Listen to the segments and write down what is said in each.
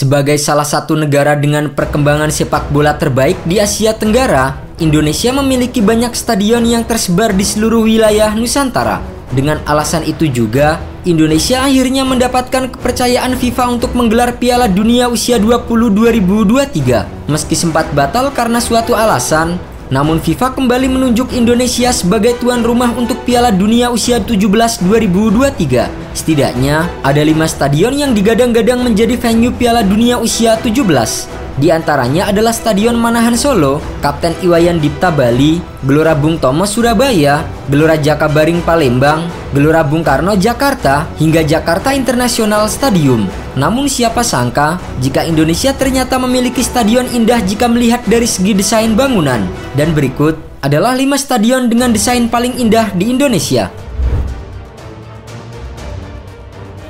Sebagai salah satu negara dengan perkembangan sepak bola terbaik di Asia Tenggara, Indonesia memiliki banyak stadion yang tersebar di seluruh wilayah Nusantara. Dengan alasan itu juga, Indonesia akhirnya mendapatkan kepercayaan FIFA untuk menggelar Piala Dunia Usia 20 2023. Meski sempat batal karena suatu alasan, namun FIFA kembali menunjuk Indonesia sebagai tuan rumah untuk Piala Dunia Usia 17 2023. Setidaknya, ada 5 stadion yang digadang-gadang menjadi venue Piala Dunia Usia 17. Di antaranya adalah Stadion Manahan Solo, Kapten Iwayan Dipta Bali, Gelora Bung Tomo Surabaya, Gelora Jakabaring Palembang, Gelora Bung Karno Jakarta, hingga Jakarta International Stadium. Namun siapa sangka jika Indonesia ternyata memiliki stadion indah jika melihat dari segi desain bangunan. Dan berikut adalah 5 stadion dengan desain paling indah di Indonesia.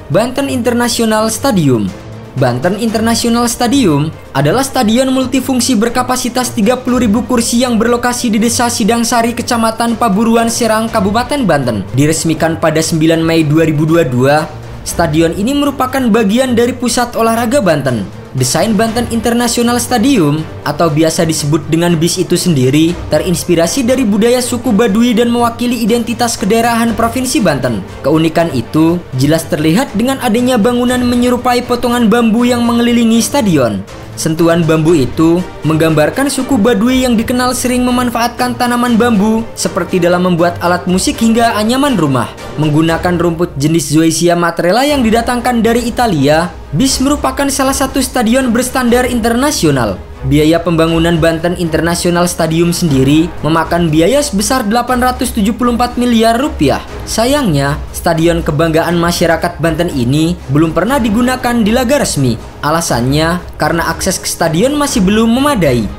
Banten International Stadium. Banten International Stadium adalah stadion multifungsi berkapasitas 30.000 kursi yang berlokasi di Desa Sidang Sari, Kecamatan Paburuan, Serang, Kabupaten Banten. Diresmikan pada 9 Mei 2022, stadion ini merupakan bagian dari Pusat Olahraga Banten. Desain Banten International Stadium atau biasa disebut dengan BIS itu sendiri terinspirasi dari budaya suku Baduy dan mewakili identitas kedaerahan Provinsi Banten. Keunikan itu jelas terlihat dengan adanya bangunan menyerupai potongan bambu yang mengelilingi stadion. Sentuhan bambu itu menggambarkan suku Baduy yang dikenal sering memanfaatkan tanaman bambu seperti dalam membuat alat musik hingga anyaman rumah. Menggunakan rumput jenis Zoysia matrela yang didatangkan dari Italia, BIS merupakan salah satu stadion berstandar internasional. Biaya pembangunan Banten International Stadium sendiri memakan biaya sebesar 874 miliar rupiah. Sayangnya, stadion kebanggaan masyarakat Banten ini belum pernah digunakan di laga resmi. Alasannya karena akses ke stadion masih belum memadai.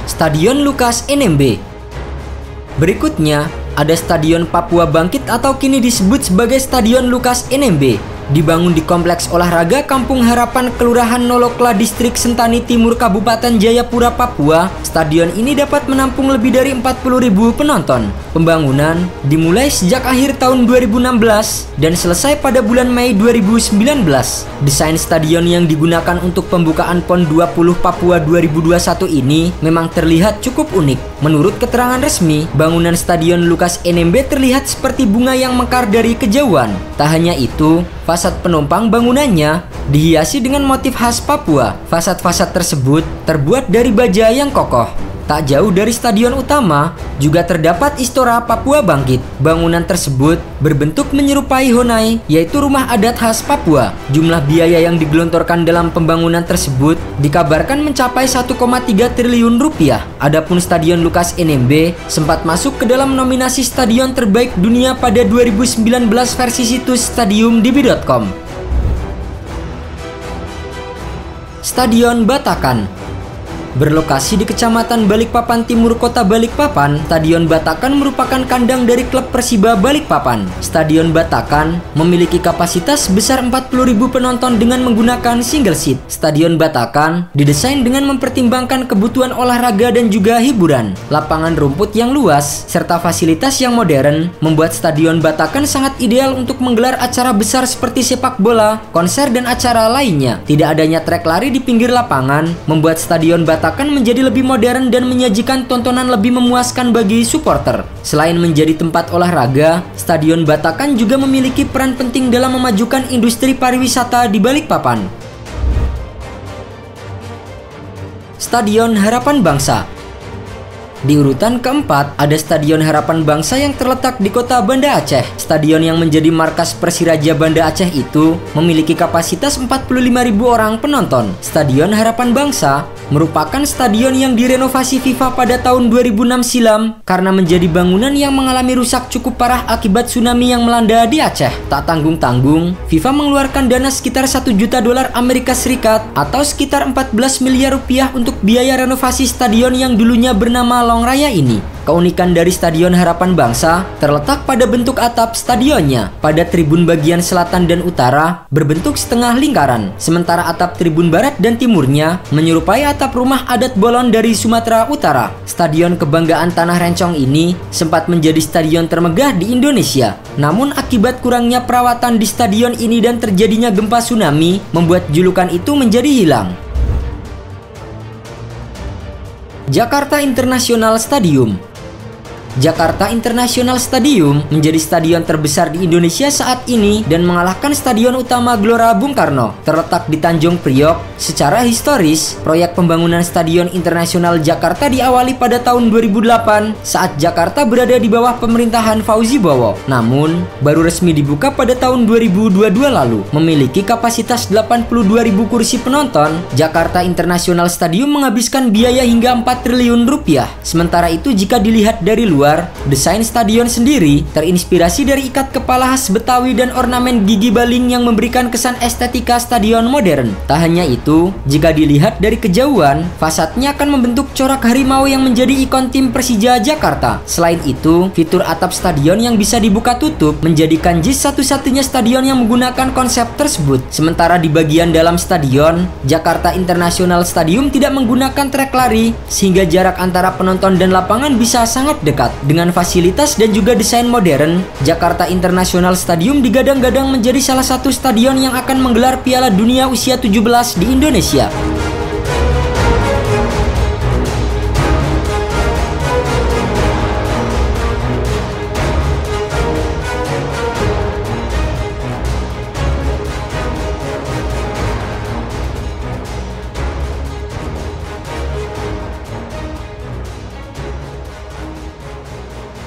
Stadion Lukas NMB. Berikutnya, ada Stadion Papua Bangkit atau kini disebut sebagai Stadion Lukas NMB. Dibangun di Kompleks Olahraga Kampung Harapan, Kelurahan Nolokla, Distrik Sentani Timur, Kabupaten Jayapura, Papua. Stadion ini dapat menampung lebih dari 40.000 penonton. Pembangunan dimulai sejak akhir tahun 2016 dan selesai pada bulan Mei 2019. Desain stadion yang digunakan untuk pembukaan PON 20 Papua 2021 ini memang terlihat cukup unik. Menurut keterangan resmi, bangunan Stadion Lukas NMB terlihat seperti bunga yang mekar dari kejauhan. Tak hanya itu, fasad penumpang bangunannya dihiasi dengan motif khas Papua. Fasad-fasad tersebut terbuat dari baja yang kokoh. Tak jauh dari stadion utama juga terdapat Istora Papua Bangkit. Bangunan tersebut berbentuk menyerupai Honai, yaitu rumah adat khas Papua. Jumlah biaya yang digelontorkan dalam pembangunan tersebut dikabarkan mencapai 1,3 triliun rupiah. Adapun Stadion Lukas NMB sempat masuk ke dalam nominasi stadion terbaik dunia pada 2019 versi situs stadiumdb.com. Stadion Batakan. Berlokasi di Kecamatan Balikpapan Timur, Kota Balikpapan, Stadion Batakan merupakan kandang dari klub Persiba Balikpapan. Stadion Batakan memiliki kapasitas sebesar 40.000 penonton dengan menggunakan single seat. Stadion Batakan didesain dengan mempertimbangkan kebutuhan olahraga dan juga hiburan. Lapangan rumput yang luas serta fasilitas yang modern membuat Stadion Batakan sangat ideal untuk menggelar acara besar seperti sepak bola, konser, dan acara lainnya. Tidak adanya trek lari di pinggir lapangan membuat Stadion Batakan menjadi lebih modern dan menyajikan tontonan lebih memuaskan bagi supporter. Selain menjadi tempat olahraga, Stadion Batakan juga memiliki peran penting dalam memajukan industri pariwisata di Balikpapan. Stadion Harapan Bangsa. Di urutan keempat, ada Stadion Harapan Bangsa yang terletak di kota Banda Aceh. Stadion yang menjadi markas Persiraja Banda Aceh itu memiliki kapasitas 45.000 orang penonton. Stadion Harapan Bangsa merupakan stadion yang direnovasi FIFA pada tahun 2006 silam karena menjadi bangunan yang mengalami rusak cukup parah akibat tsunami yang melanda di Aceh. Tak tanggung-tanggung, FIFA mengeluarkan dana sekitar $1 juta Amerika Serikat atau sekitar 14 miliar rupiah untuk biaya renovasi stadion yang dulunya bernama Malang Raya ini. Keunikan dari Stadion Harapan Bangsa terletak pada bentuk atap stadionnya. Pada tribun bagian selatan dan utara berbentuk setengah lingkaran, sementara atap tribun barat dan timurnya menyerupai atap rumah adat Bolon dari Sumatera Utara. Stadion Kebanggaan Tanah Rencong ini sempat menjadi stadion termegah di Indonesia. Namun akibat kurangnya perawatan di stadion ini dan terjadinya gempa tsunami membuat julukan itu menjadi hilang. Jakarta International Stadium. Jakarta International Stadium menjadi stadion terbesar di Indonesia saat ini dan mengalahkan Stadion Utama Gelora Bung Karno. Terletak di Tanjung Priok, secara historis, proyek pembangunan Stadion Internasional Jakarta diawali pada tahun 2008 saat Jakarta berada di bawah pemerintahan Fauzi Bowo. Namun, baru resmi dibuka pada tahun 2022 lalu. Memiliki kapasitas 82.000 kursi penonton, Jakarta International Stadium menghabiskan biaya hingga 4 triliun rupiah. Sementara itu, jika dilihat dari luar, desain stadion sendiri terinspirasi dari ikat kepala khas Betawi dan ornamen gigi baling yang memberikan kesan estetika stadion modern. Tak hanya itu, jika dilihat dari kejauhan, fasadnya akan membentuk corak harimau yang menjadi ikon tim Persija Jakarta. Selain itu, fitur atap stadion yang bisa dibuka tutup menjadikan JIS satu-satunya stadion yang menggunakan konsep tersebut. Sementara di bagian dalam stadion, Jakarta International Stadium tidak menggunakan trek lari, sehingga jarak antara penonton dan lapangan bisa sangat dekat. Dengan fasilitas dan juga desain modern, Jakarta International Stadium digadang-gadang menjadi salah satu stadion yang akan menggelar Piala Dunia usia 17 di Indonesia.